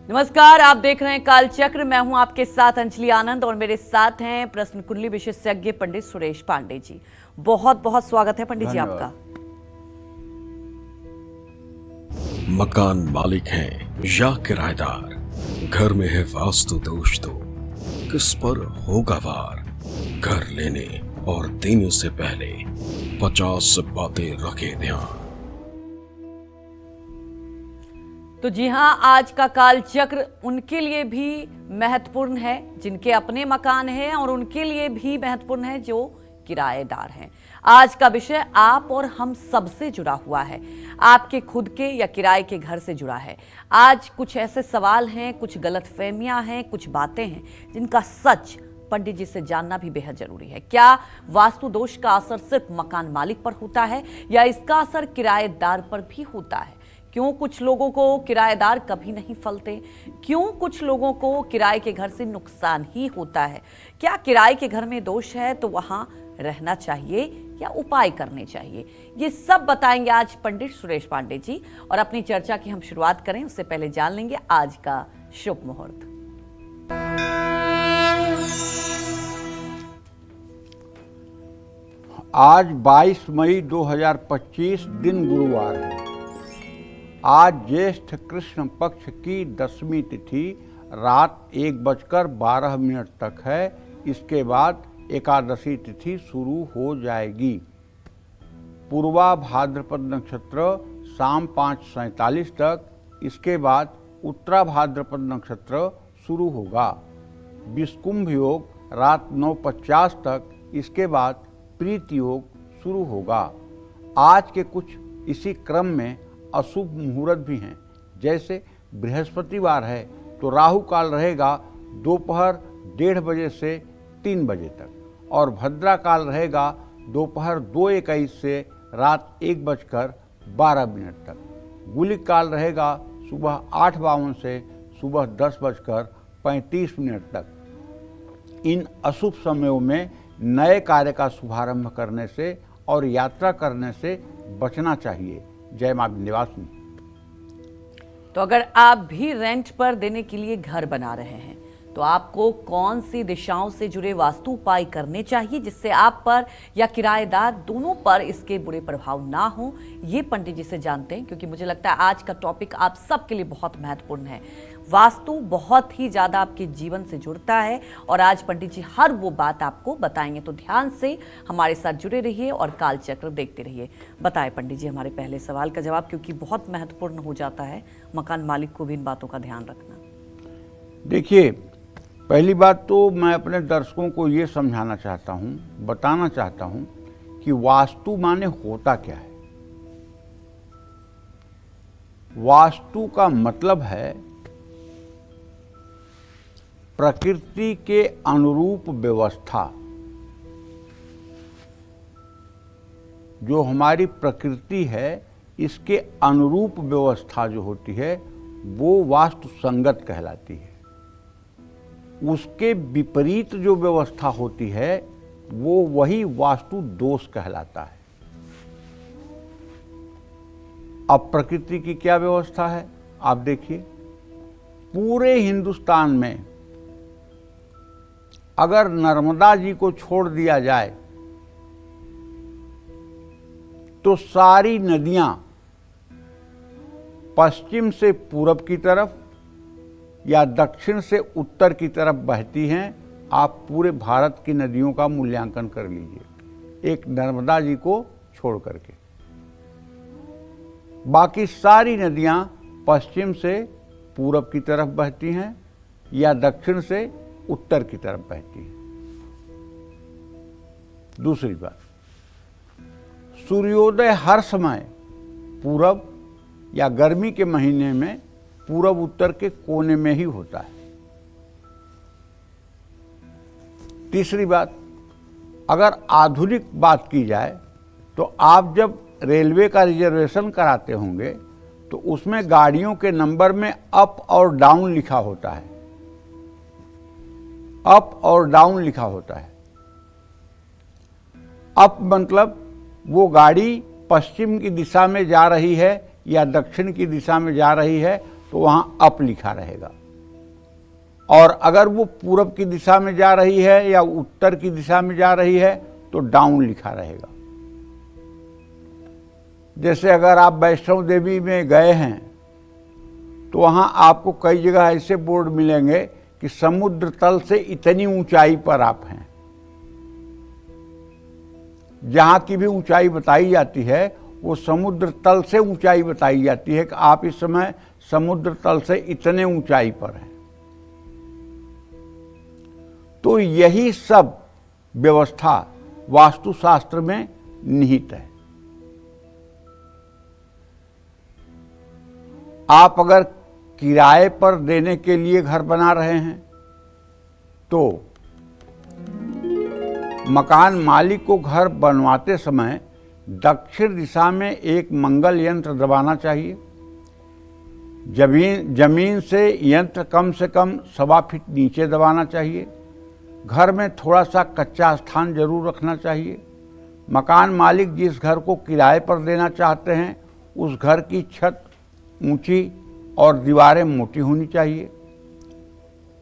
नमस्कार, आप देख रहे हैं काल चक्र। मैं हूं आपके साथ अंजलि आनंद और मेरे साथ हैं प्रश्न कुंडली विशेषज्ञ पंडित सुरेश पांडे जी। बहुत बहुत स्वागत है पंडित जी आपका। मकान मालिक हैं या किराएदार, घर में है वास्तु दोष तो किस पर होगा वार। घर लेने और देने से पहले 50 बातें रखे ध्यान। तो जी हां, आज का काल चक्र उनके लिए भी महत्वपूर्ण है जिनके अपने मकान हैं और उनके लिए भी महत्वपूर्ण है जो किराएदार हैं। आज का विषय आप और हम सबसे जुड़ा हुआ है, आपके खुद के या किराए के घर से जुड़ा है। आज कुछ ऐसे सवाल हैं, कुछ गलतफहमियां हैं, कुछ बातें हैं जिनका सच पंडित जी से जानना भी बेहद जरूरी है। क्या वास्तु दोष का असर सिर्फ मकान मालिक पर होता है या इसका असर किराएदार पर भी होता है? क्यों कुछ लोगों को किराएदार कभी नहीं फलते? क्यों कुछ लोगों को किराए के घर से नुकसान ही होता है? क्या किराए के घर में दोष है तो वहां रहना चाहिए या उपाय करने चाहिए? ये सब बताएंगे आज पंडित सुरेश पांडे जी। और अपनी चर्चा की हम शुरुआत करें उससे पहले जान लेंगे आज का शुभ मुहूर्त। आज 22 मई 2025 दिन गुरुवार है। आज ज्येष्ठ कृष्ण पक्ष की 10वीं तिथि रात 1:12 तक है। इसके बाद एकादशी तिथि शुरू हो जाएगी। पूर्वा भाद्रपद नक्षत्र शाम 5:47 तक, इसके बाद उत्तरा भाद्रपद नक्षत्र शुरू होगा। विषकुंभ योग रात 9:50 तक, इसके बाद प्रीति योग शुरू होगा। आज के कुछ इसी क्रम में अशुभ मुहूर्त भी हैं। जैसे बृहस्पतिवार है तो राहु काल रहेगा दोपहर 1:30 बजे से 3 बजे तक और भद्रा काल रहेगा दोपहर 2:21 से रात 1:12 तक। गुलिक काल रहेगा सुबह 8:52 से सुबह 10:35 तक। इन अशुभ समयों में नए कार्य का शुभारंभ करने से और यात्रा करने से बचना चाहिए। जय मां विंध्यवासिनी। तो अगर आप भी रेंट पर देने के लिए घर बना रहे हैं तो आपको कौन सी दिशाओं से जुड़े वास्तु उपाय करने चाहिए जिससे आप पर या किराएदार दोनों पर इसके बुरे प्रभाव ना हो, ये पंडित जी से जानते हैं। क्योंकि मुझे लगता है आज का टॉपिक आप सबके लिए बहुत महत्वपूर्ण है। वास्तु बहुत ही ज्यादा आपके जीवन से जुड़ता है और आज पंडित जी हर वो बात आपको बताएंगे। तो ध्यान से हमारे साथ जुड़े रहिए और काल चक्र देखते रहिए। बताएं पंडित जी हमारे पहले सवाल का जवाब, क्योंकि बहुत महत्वपूर्ण हो जाता है मकान मालिक को भी इन बातों का ध्यान रखना। देखिए, पहली बात तो मैं अपने दर्शकों को ये समझाना चाहता हूँ, बताना चाहता हूँ कि वास्तु माने होता क्या है। वास्तु का मतलब है प्रकृति के अनुरूप व्यवस्था। जो हमारी प्रकृति है इसके अनुरूप व्यवस्था जो होती है वो वास्तु संगत कहलाती है। उसके विपरीत जो व्यवस्था होती है वो वही वास्तु दोष कहलाता है। अब प्रकृति की क्या व्यवस्था है आप देखिए। पूरे हिंदुस्तान में अगर नर्मदा जी को छोड़ दिया जाए तो सारी नदियां पश्चिम से पूरब की तरफ या दक्षिण से उत्तर की तरफ बहती हैं। आप पूरे भारत की नदियों का मूल्यांकन कर लीजिए एक नर्मदा जी को छोड़ करके। बाकी सारी नदियां पश्चिम से पूरब की तरफ बहती हैं या दक्षिण से उत्तर की तरफ बहती हैं। दूसरी बात, सूर्योदय हर समय पूरब या गर्मी के महीने में पूरब उत्तर के कोने में ही होता है। तीसरी बात, अगर आधुनिक बात की जाए तो आप जब रेलवे का रिजर्वेशन कराते होंगे तो उसमें गाड़ियों के नंबर में अप और डाउन लिखा होता है। अप और डाउन लिखा होता है। अप मतलब वो गाड़ी पश्चिम की दिशा में जा रही है या दक्षिण की दिशा में जा रही है तो वहां अप लिखा रहेगा, और अगर वो पूरब की दिशा में जा रही है या उत्तर की दिशा में जा रही है तो डाउन लिखा रहेगा। जैसे अगर आप वैष्णो देवी में गए हैं तो वहां आपको कई जगह ऐसे बोर्ड मिलेंगे कि समुद्र तल से इतनी ऊंचाई पर आप हैं। जहां की भी ऊंचाई बताई जाती है वो समुद्र तल से ऊंचाई बताई जाती है कि आप इस समय समुद्र तल से इतने ऊंचाई पर हैं। तो यही सब व्यवस्था वास्तुशास्त्र में निहित है। आप अगर किराए पर देने के लिए घर बना रहे हैं तो मकान मालिक को घर बनवाते समय दक्षिण दिशा में एक मंगल यंत्र दबाना चाहिए। जमीन से यंत्र कम से कम 1.25 फीट नीचे दबाना चाहिए। घर में थोड़ा सा कच्चा स्थान जरूर रखना चाहिए। मकान मालिक जिस घर को किराए पर देना चाहते हैं उस घर की छत ऊंची और दीवारें मोटी होनी चाहिए।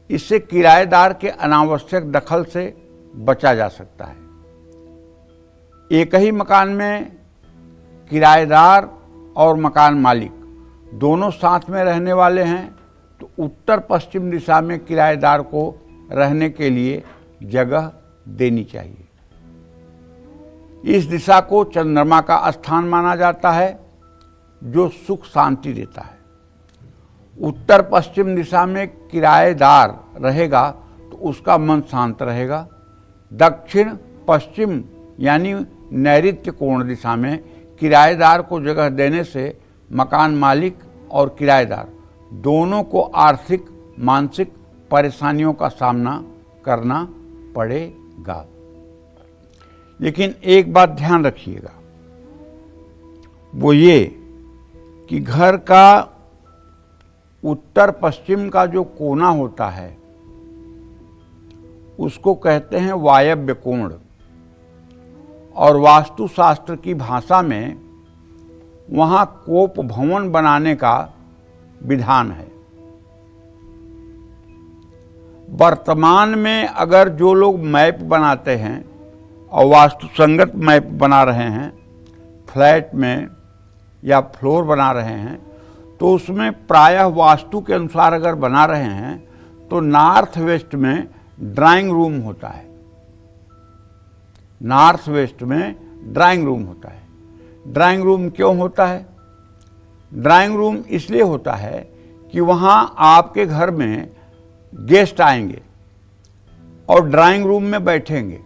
इससे किराएदार के अनावश्यक दखल से बचा जा सकता है। एक ही मकान में किराएदार और मकान मालिक दोनों साथ में रहने वाले हैं तो उत्तर पश्चिम दिशा में किराएदार को रहने के लिए जगह देनी चाहिए। इस दिशा को चंद्रमा का स्थान माना जाता है जो सुख शांति देता है। उत्तर पश्चिम दिशा में किराएदार रहेगा तो उसका मन शांत रहेगा। दक्षिण पश्चिम यानी नैऋत्य कोण दिशा में किराएदार को जगह देने से मकान मालिक और किराएदार दोनों को आर्थिक मानसिक परेशानियों का सामना करना पड़ेगा। लेकिन एक बात ध्यान रखिएगा, वो ये कि घर का उत्तर पश्चिम का जो कोना होता है उसको कहते हैं वायव्य कोण, और वास्तुशास्त्र की भाषा में वहाँ कोप भवन बनाने का विधान है। वर्तमान में अगर जो लोग मैप बनाते हैं और वास्तुसंगत मैप बना रहे हैं, फ्लैट में या फ्लोर बना रहे हैं, तो उसमें प्रायः वास्तु के अनुसार अगर बना रहे हैं तो नॉर्थ वेस्ट में ड्राइंग रूम होता है। नॉर्थ वेस्ट में ड्राइंग रूम होता है। ड्राइंग रूम क्यों होता है? ड्राइंग रूम इसलिए होता है कि वहाँ आपके घर में गेस्ट आएंगे और ड्राइंग रूम में बैठेंगे,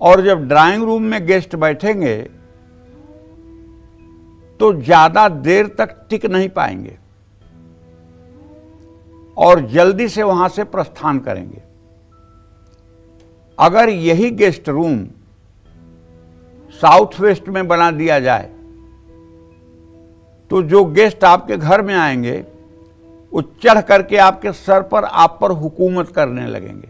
और जब ड्राइंग रूम में गेस्ट बैठेंगे तो ज्यादा देर तक टिक नहीं पाएंगे और जल्दी से वहां से प्रस्थान करेंगे। अगर यही गेस्ट रूम साउथ वेस्ट में बना दिया जाए तो जो गेस्ट आपके घर में आएंगे वो चढ़ करके आपके सर पर आप पर हुकूमत करने लगेंगे।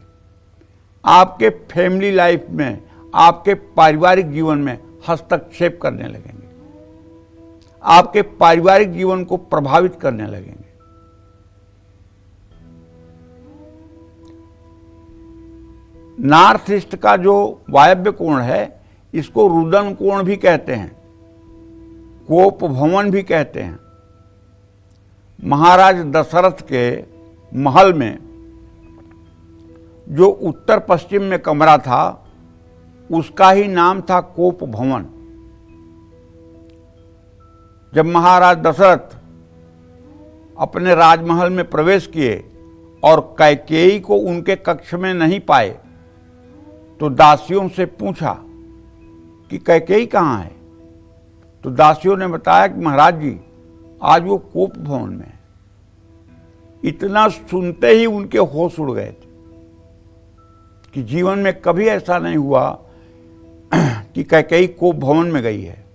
आपके फैमिली लाइफ में, आपके पारिवारिक जीवन में हस्तक्षेप करने लगेंगे, आपके पारिवारिक जीवन को प्रभावित करने लगेंगे। नॉर्थ ईस्ट का जो वायव्य कोण है इसको रुदन कोण भी कहते हैं, कोप भवन भी कहते हैं। महाराज दशरथ के महल में जो उत्तर पश्चिम में कमरा था उसका ही नाम था कोप भवन। जब महाराज दशरथ अपने राजमहल में प्रवेश किए और कैकेयी को उनके कक्ष में नहीं पाए तो दासियों से पूछा कि कैकेयी कहाँ है? तो दासियों ने बताया कि महाराज जी आज वो कोप भवन में है। इतना सुनते ही उनके होश उड़ गए थे कि जीवन में कभी ऐसा नहीं हुआ कि कैकेयी कोप भवन में गई है।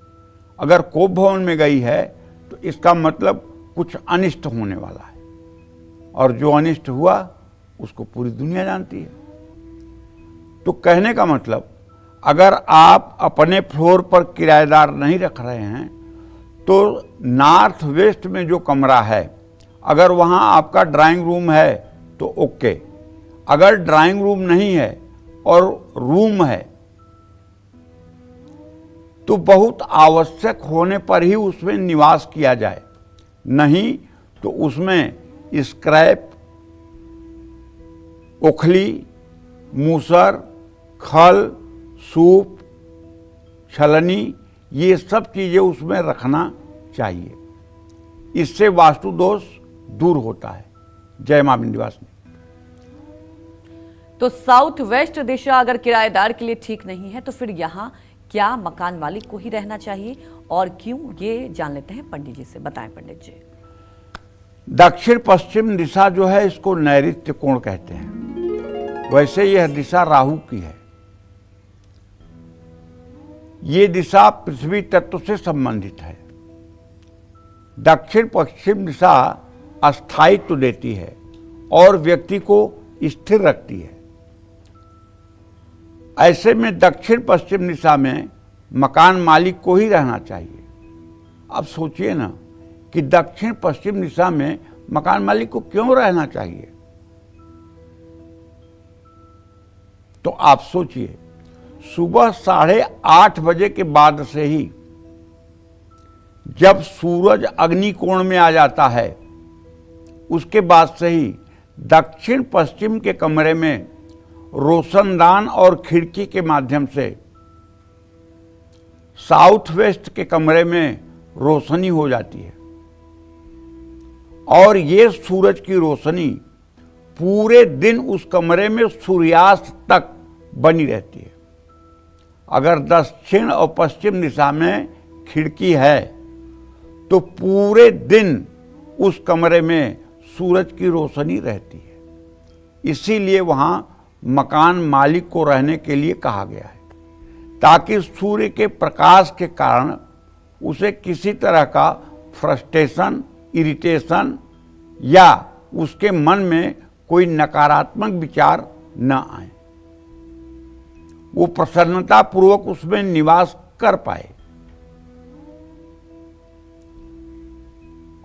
अगर कोप भवन में गई है तो इसका मतलब कुछ अनिष्ट होने वाला है, और जो अनिष्ट हुआ उसको पूरी दुनिया जानती है। तो कहने का मतलब, अगर आप अपने फ्लोर पर किराएदार नहीं रख रहे हैं तो नॉर्थ वेस्ट में जो कमरा है, अगर वहाँ आपका ड्राइंग रूम है तो ओके। अगर ड्राइंग रूम नहीं है और रूम है तो बहुत आवश्यक होने पर ही उसमें निवास किया जाए, नहीं तो उसमें स्क्रैप, ओखली, मूसर, खल, सूप, छलनी, ये सब चीजें उसमें रखना चाहिए। इससे वास्तु दोष दूर होता है। जय मां विंध्यवासिनी। तो साउथ वेस्ट दिशा अगर किराएदार के लिए ठीक नहीं है तो फिर यहाँ क्या मकान मालिक को ही रहना चाहिए और क्यों, ये जान लेते हैं पंडित जी से। बताएं पंडित जी। दक्षिण पश्चिम दिशा जो है इसको नैऋत्य कोण कहते हैं। वैसे यह दिशा राहु की है। ये दिशा पृथ्वी तत्व से संबंधित है। दक्षिण पश्चिम दिशा अस्थायित्व देती है और व्यक्ति को स्थिर रखती है। ऐसे में दक्षिण पश्चिम दिशा में मकान मालिक को ही रहना चाहिए। अब सोचिए ना कि दक्षिण पश्चिम दिशा में मकान मालिक को क्यों रहना चाहिए। तो आप सोचिए, सुबह 8:30 बजे के बाद से ही जब सूरज अग्नि कोण में आ जाता है, उसके बाद से ही दक्षिण पश्चिम के कमरे में रोशनदान और खिड़की के माध्यम से साउथ वेस्ट के कमरे में रोशनी हो जाती है और ये सूरज की रोशनी पूरे दिन उस कमरे में सूर्यास्त तक बनी रहती है। अगर दक्षिण और पश्चिम दिशा में खिड़की है तो पूरे दिन उस कमरे में सूरज की रोशनी रहती है। इसीलिए वहां मकान मालिक को रहने के लिए कहा गया है, ताकि सूर्य के प्रकाश के कारण उसे किसी तरह का फ्रस्ट्रेशन, इरिटेशन या उसके मन में कोई नकारात्मक विचार न आए, वो प्रसन्नता पूर्वक उसमें निवास कर पाए।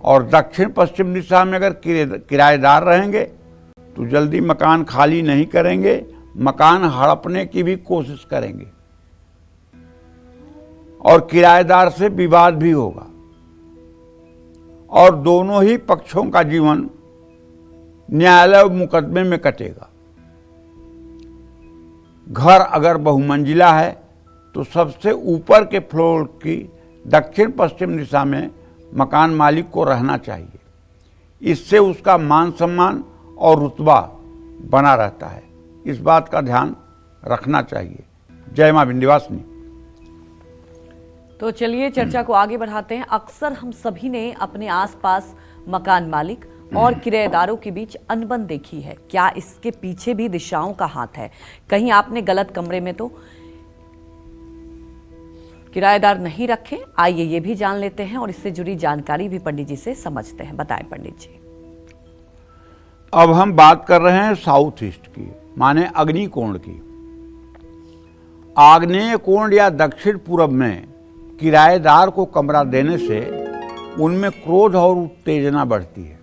और दक्षिण पश्चिम दिशा में अगर किराएदार रहेंगे तो जल्दी मकान खाली नहीं करेंगे, मकान हड़पने की भी कोशिश करेंगे और किराएदार से विवाद भी होगा और दोनों ही पक्षों का जीवन न्यायालय मुकदमे में कटेगा। घर अगर बहुमंजिला है तो सबसे ऊपर के फ्लोर की दक्षिण पश्चिम दिशा में मकान मालिक को रहना चाहिए। इससे उसका मान सम्मान और रुतबा बना रहता है। इस बात का ध्यान रखना चाहिए। जय मां विंध्यवासिनी। तो चलिए चर्चा को आगे बढ़ाते हैं। अक्सर हम सभी ने अपने आसपास मकान मालिक और किराएदारों के बीच अनबन देखी है। क्या इसके पीछे भी दिशाओं का हाथ है? कहीं आपने गलत कमरे में तो किराएदार नहीं रखे? आइए ये भी जान लेते हैं और इससे जुड़ी जानकारी भी पंडित जी से समझते हैं। बताएं पंडित जी। अब हम बात कर रहे हैं साउथ ईस्ट की, माने अग्नि कोण की। आग्नेय कोण या दक्षिण पूर्व में किराएदार को कमरा देने से उनमें क्रोध और उत्तेजना बढ़ती है,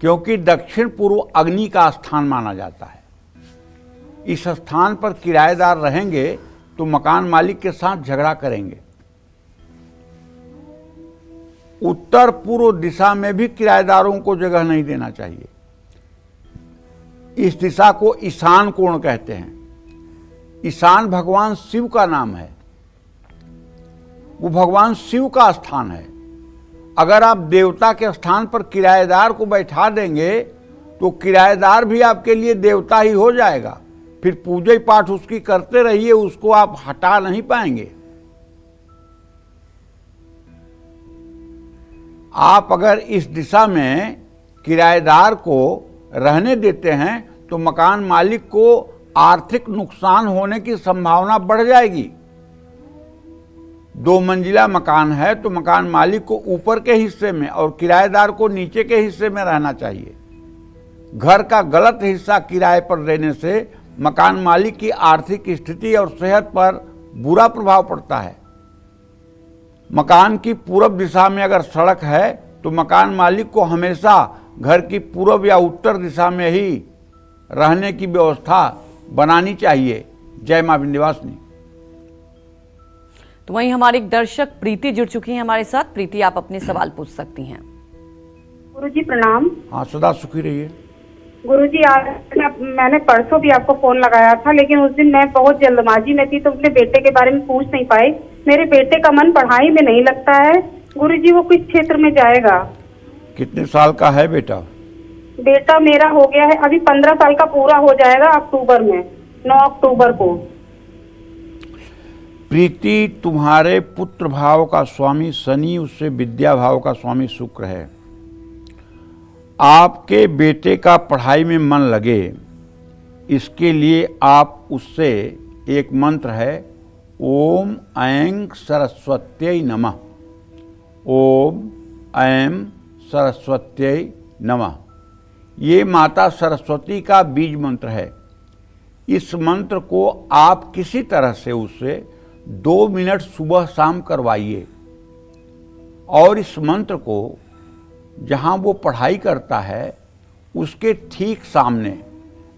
क्योंकि दक्षिण पूर्व अग्नि का स्थान माना जाता है। इस स्थान पर किराएदार रहेंगे तो मकान मालिक के साथ झगड़ा करेंगे। उत्तर पूर्व दिशा में भी किराएदारों को जगह नहीं देना चाहिए। इस दिशा को ईशान कोण कहते हैं। ईशान भगवान शिव का नाम है, वो भगवान शिव का स्थान है। अगर आप देवता के स्थान पर किराएदार को बैठा देंगे तो किराएदार भी आपके लिए देवता ही हो जाएगा। फिर पूजा पाठ उसकी करते रहिए, उसको आप हटा नहीं पाएंगे। आप अगर इस दिशा में किराएदार को रहने देते हैं तो मकान मालिक को आर्थिक नुकसान होने की संभावना बढ़ जाएगी। 2 मंजिला मकान है तो मकान मालिक को ऊपर के हिस्से में और किराएदार को नीचे के हिस्से में रहना चाहिए। घर का गलत हिस्सा किराए पर देने से मकान मालिक की आर्थिक स्थिति और सेहत पर बुरा प्रभाव पड़ता है। मकान की पूरब दिशा में अगर सड़क है तो मकान मालिक को हमेशा घर की पूरब या उत्तर दिशा में ही रहने की व्यवस्था बनानी चाहिए। जय मां विंध्यवासिनी। तो वहीं हमारे एक दर्शक प्रीति जुड़ चुकी हैं हमारे साथ। प्रीति, आप अपने सवाल पूछ सकती हैं। गुरुजी प्रणाम। हाँ, सदा सुखी रहिए। गुरुजी, आज मैंने परसों भी आपको फोन लगाया था, लेकिन उस दिन मैं बहुत जल्दबाजी में थी तो अपने बेटे के बारे में पूछ नहीं पाई। मेरे बेटे का मन पढ़ाई में नहीं लगता है। गुरुजी, वो किस क्षेत्र में जाएगा? कितने साल का है बेटा? बेटा मेरा हो गया है, अभी 15 साल का पूरा हो जाएगा अक्टूबर में, 9 अक्टूबर को। प्रीति, तुम्हारे पुत्र भाव का स्वामी शनि, उससे विद्या भाव का स्वामी शुक्र है। आपके बेटे का पढ़ाई में मन लगे, इसके लिए आप उससे एक मंत्र है, ओम ऐं सरस्वत्यै नमः। ओम ऐं सरस्वत्यै नमः। ये माता सरस्वती का बीज मंत्र है। इस मंत्र को आप किसी तरह से उससे 2 मिनट सुबह शाम करवाइए और इस मंत्र को जहाँ वो पढ़ाई करता है उसके ठीक सामने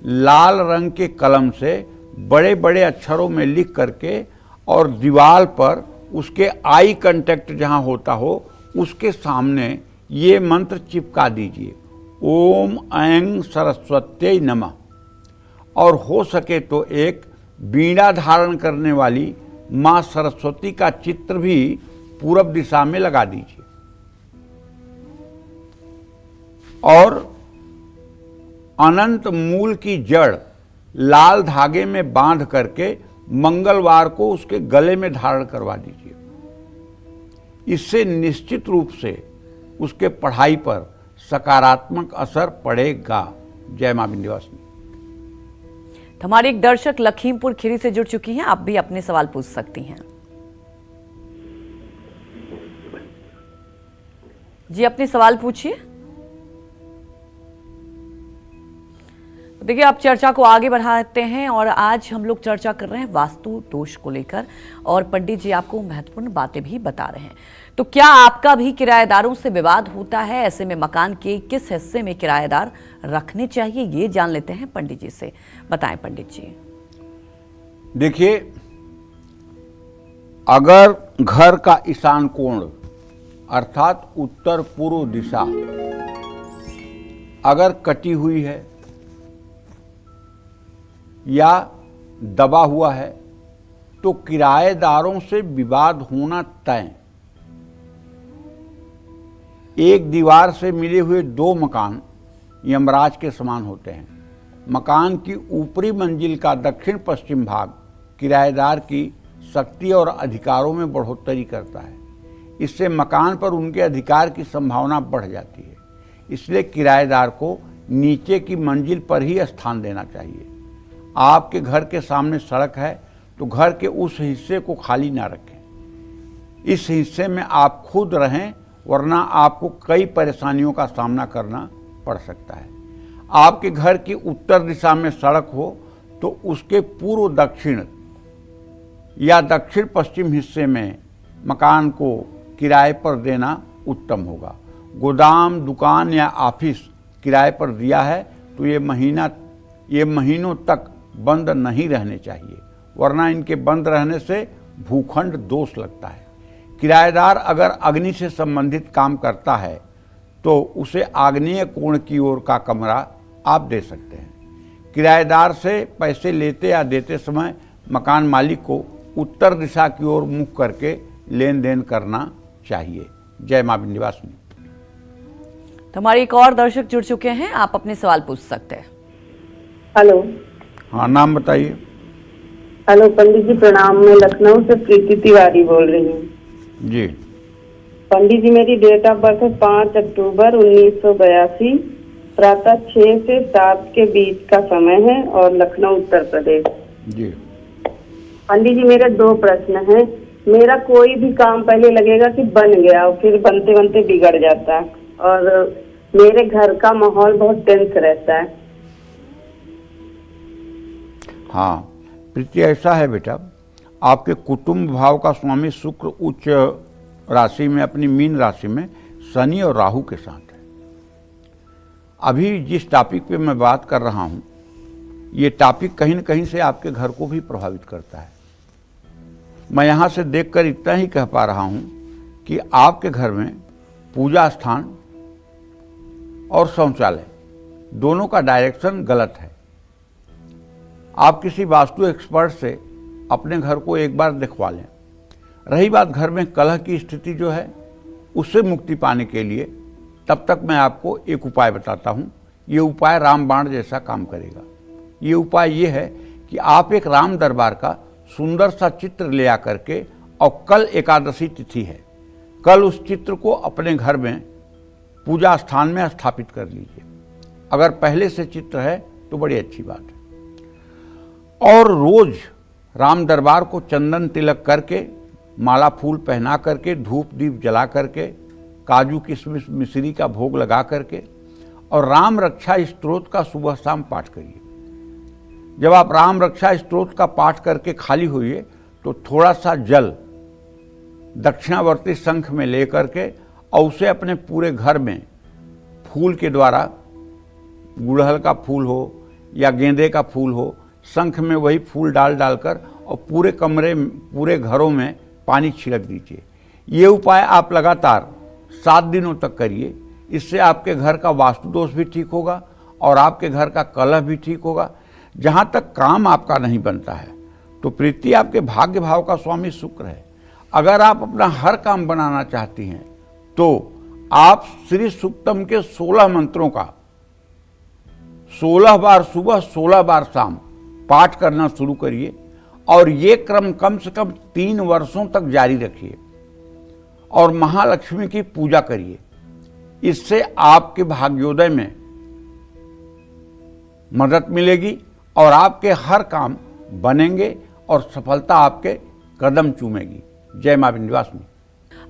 लाल रंग के कलम से बड़े बड़े अक्षरों में लिख करके और दीवार पर उसके आई कांटेक्ट जहाँ होता हो उसके सामने ये मंत्र चिपका दीजिए, ओम ऐं सरस्वत्यै नमः। और हो सके तो एक वीणा धारण करने वाली माँ सरस्वती का चित्र भी पूरब दिशा में लगा दीजिए और अनंत मूल की जड़ लाल धागे में बांध करके मंगलवार को उसके गले में धारण करवा दीजिए। इससे निश्चित रूप से उसके पढ़ाई पर सकारात्मक असर पड़ेगा। जय मां विंध्यवासिनी। तो हमारे एक दर्शक लखीमपुर खीरी से जुड़ चुकी हैं, आप भी अपने सवाल पूछ सकती हैं। जी, अपने सवाल पूछिए। देखिए, आप चर्चा को आगे बढ़ाते हैं और आज हम लोग चर्चा कर रहे हैं वास्तु दोष को लेकर और पंडित जी आपको महत्वपूर्ण बातें भी बता रहे हैं। तो क्या आपका भी किराएदारों से विवाद होता है? ऐसे में मकान के किस हिस्से में किराएदार रखने चाहिए, ये जान लेते हैं पंडित जी से। बताएं पंडित जी। देखिए, अगर घर का ईशान कोण अर्थात उत्तर पूर्व दिशा अगर कटी हुई है या दबा हुआ है तो किराएदारों से विवाद होना तय। एक दीवार से मिले हुए 2 मकान यमराज के समान होते हैं। मकान की ऊपरी मंजिल का दक्षिण पश्चिम भाग किराएदार की शक्ति और अधिकारों में बढ़ोतरी करता है। इससे मकान पर उनके अधिकार की संभावना बढ़ जाती है। इसलिए किराएदार को नीचे की मंजिल पर ही स्थान देना चाहिए। आपके घर के सामने सड़क है तो घर के उस हिस्से को खाली ना रखें। इस हिस्से में आप खुद रहें, वरना आपको कई परेशानियों का सामना करना पड़ सकता है। आपके घर की उत्तर दिशा में सड़क हो तो उसके पूर्व दक्षिण या दक्षिण पश्चिम हिस्से में मकान को किराए पर देना उत्तम होगा। गोदाम, दुकान या ऑफिस किराए पर दिया है तो ये महीनों तक बंद नहीं रहने चाहिए, वरना इनके बंद रहने से भूखंड दोष लगता है। किराएदार अगर अग्नि से संबंधित काम करता है तो उसे आग्नेय कोण की ओर का कमरा आप दे सकते हैं। किराएदार से पैसे लेते या देते समय मकान मालिक को उत्तर दिशा की ओर मुख करके लेन देन करना चाहिए। जय मां विंध्यवासिनी। तो हमारे एक और दर्शक जुड़ चुके हैं, आप अपने सवाल पूछ सकते हैं। हेलो। हाँ, नाम बताइए। हेलो पंडित जी प्रणाम। मैं लखनऊ से प्रीति तिवारी बोल रही हूँ। जी पंडित जी, मेरी डेट ऑफ बर्थ है 5 अक्टूबर 1982, प्रातः 6 से 7 के बीच का समय है और लखनऊ उत्तर प्रदेश। जी पंडित जी, मेरे 2 प्रश्न हैं। मेरा कोई भी काम पहले लगेगा कि बन गया और फिर बनते बनते बिगड़ जाता है और मेरे घर का माहौल बहुत टेंस रहता है। हाँ प्रीति, ऐसा है बेटा, आपके कुटुंब भाव का स्वामी शुक्र उच्च राशि में, अपनी मीन राशि में शनि और राहु के साथ है। अभी जिस टॉपिक पे मैं बात कर रहा हूँ, ये टॉपिक कहीं न कहीं से आपके घर को भी प्रभावित करता है। मैं यहाँ से देखकर इतना ही कह पा रहा हूँ कि आपके घर में पूजा स्थान और शौचालय दोनों का डायरेक्शन गलत है। आप किसी वास्तु एक्सपर्ट से अपने घर को एक बार दिखवा लें। रही बात घर में कलह की स्थिति जो है, उससे मुक्ति पाने के लिए तब तक मैं आपको एक उपाय बताता हूँ। ये उपाय रामबाण जैसा काम करेगा। ये उपाय ये है कि आप एक राम दरबार का सुंदर सा चित्र ले आकर के, और कल एकादशी तिथि है, कल उस चित्र को अपने घर में पूजा स्थान में स्थापित कर लीजिए। अगर पहले से चित्र है तो बड़ी अच्छी बात है। और रोज राम दरबार को चंदन तिलक करके, माला फूल पहना करके, धूप दीप जला करके, काजू किशमिश मिश्री का भोग लगा करके, और राम रक्षा स्तोत्र का सुबह शाम पाठ करिए। जब आप राम रक्षा स्तोत्र का पाठ करके खाली होइए तो थोड़ा सा जल दक्षिणावर्ती शंख में ले करके और उसे अपने पूरे घर में फूल के द्वारा, गुड़हल का फूल हो या गेंदे का फूल हो, शंख में वही फूल डालकर और पूरे कमरे, पूरे घरों में पानी छिड़क दीजिए। ये उपाय आप लगातार 7 दिनों तक करिए। इससे आपके घर का वास्तु दोष भी ठीक होगा और आपके घर का कलह भी ठीक होगा। जहाँ तक काम आपका नहीं बनता है तो प्रीति आपके भाग्य भाव का स्वामी शुक्र है। अगर आप अपना हर काम बनाना चाहती हैं तो आप श्री सूक्तम के 16 मंत्रों का 16 बार सुबह 16 बार शाम पाठ करना शुरू करिए, और ये क्रम कम से कम 3 वर्षों तक जारी रखिए, और महालक्ष्मी की पूजा करिए। इससे आपके भाग्योदय में मदद मिलेगी और आपके हर काम बनेंगे और सफलता आपके कदम चूमेगी। जय मां विंध्यवासिनी।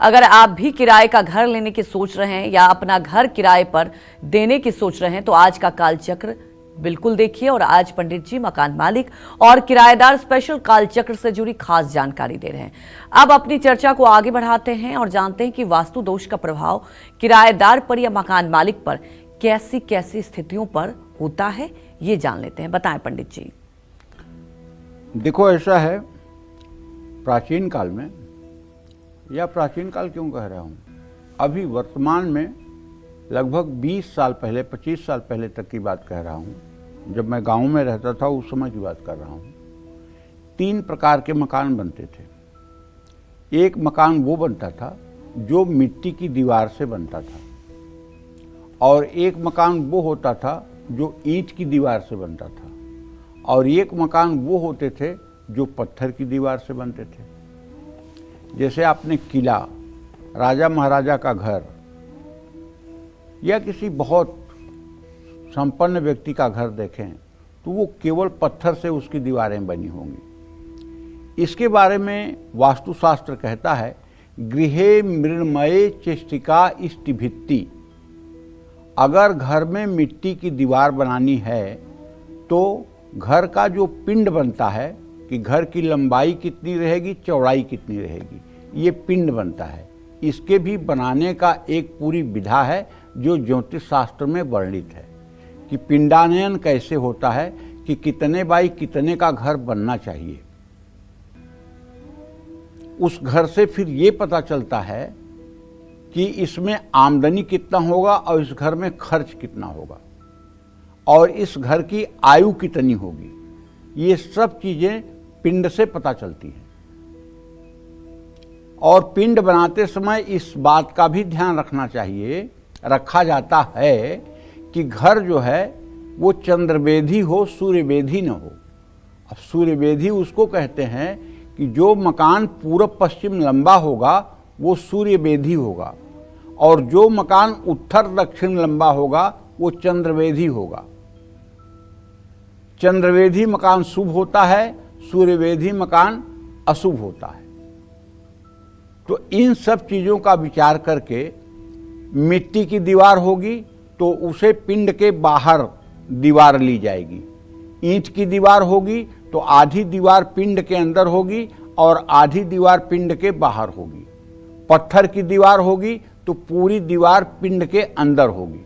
अगर आप भी किराए का घर लेने की सोच रहे हैं या अपना घर किराए पर देने की सोच रहे हैं तो आज का कालचक्र बिल्कुल देखिए। और आज पंडित जी मकान मालिक और किराएदार स्पेशल कालचक्र से जुड़ी खास जानकारी दे रहे हैं। अब अपनी चर्चा को आगे बढ़ाते हैं और जानते हैं कि वास्तु दोष का प्रभाव किराएदार पर या मकान मालिक पर कैसी कैसी स्थितियों पर होता है, ये जान लेते हैं। बताएं पंडित जी। देखो, ऐसा है, प्राचीन काल में, या प्राचीन काल क्यों कह रहा हूँ, अभी वर्तमान में लगभग 20 साल पहले, 25 साल पहले तक की बात कह रहा हूँ, जब मैं गांव में रहता था उस समय की बात कर रहा हूँ। 3 प्रकार के मकान बनते थे। एक मकान वो बनता था जो मिट्टी की दीवार से बनता था, और एक मकान वो होता था जो ईंट की दीवार से बनता था, और एक मकान वो होते थे जो पत्थर की दीवार से बनते थे। जैसे आपने किला, राजा महाराजा का घर या किसी बहुत संपन्न व्यक्ति का घर देखें तो वो केवल पत्थर से उसकी दीवारें बनी होंगी। इसके बारे में वास्तुशास्त्र कहता है, गृहे मृण्मये चेष्टिका इष्टिभित्ति। अगर घर में मिट्टी की दीवार बनानी है तो घर का जो पिंड बनता है कि घर की लंबाई कितनी रहेगी, चौड़ाई कितनी रहेगी, ये पिंड बनता है। इसके भी बनाने का एक पूरी विधा है जो ज्योतिष शास्त्र में वर्णित है कि पिंडानयन कैसे होता है, कि कितने बाई कितने का घर बनना चाहिए। उस घर से फिर ये पता चलता है कि इसमें आमदनी कितना होगा और इस घर में खर्च कितना होगा, और इस घर की आयु कितनी होगी। ये सब चीजें पिंड से पता चलती हैं। और पिंड बनाते समय इस बात का भी ध्यान रखा जाता है कि घर जो है वो चंद्रवेधी हो, सूर्यवेधी न हो। अब सूर्यवेधी उसको कहते हैं कि जो मकान पूर्व पश्चिम लंबा होगा वो सूर्यवेधी होगा, और जो मकान उत्तर दक्षिण लंबा होगा वो चंद्रवेधी होगा। चंद्रवेधी मकान शुभ होता है, सूर्यवेधी मकान अशुभ होता है। तो इन सब चीज़ों का विचार करके मिट्टी की दीवार होगी तो उसे पिंड के बाहर दीवार ली जाएगी। ईंट की दीवार होगी तो आधी दीवार पिंड के अंदर होगी और आधी दीवार पिंड के बाहर होगी। पत्थर की दीवार होगी तो पूरी दीवार पिंड के अंदर होगी।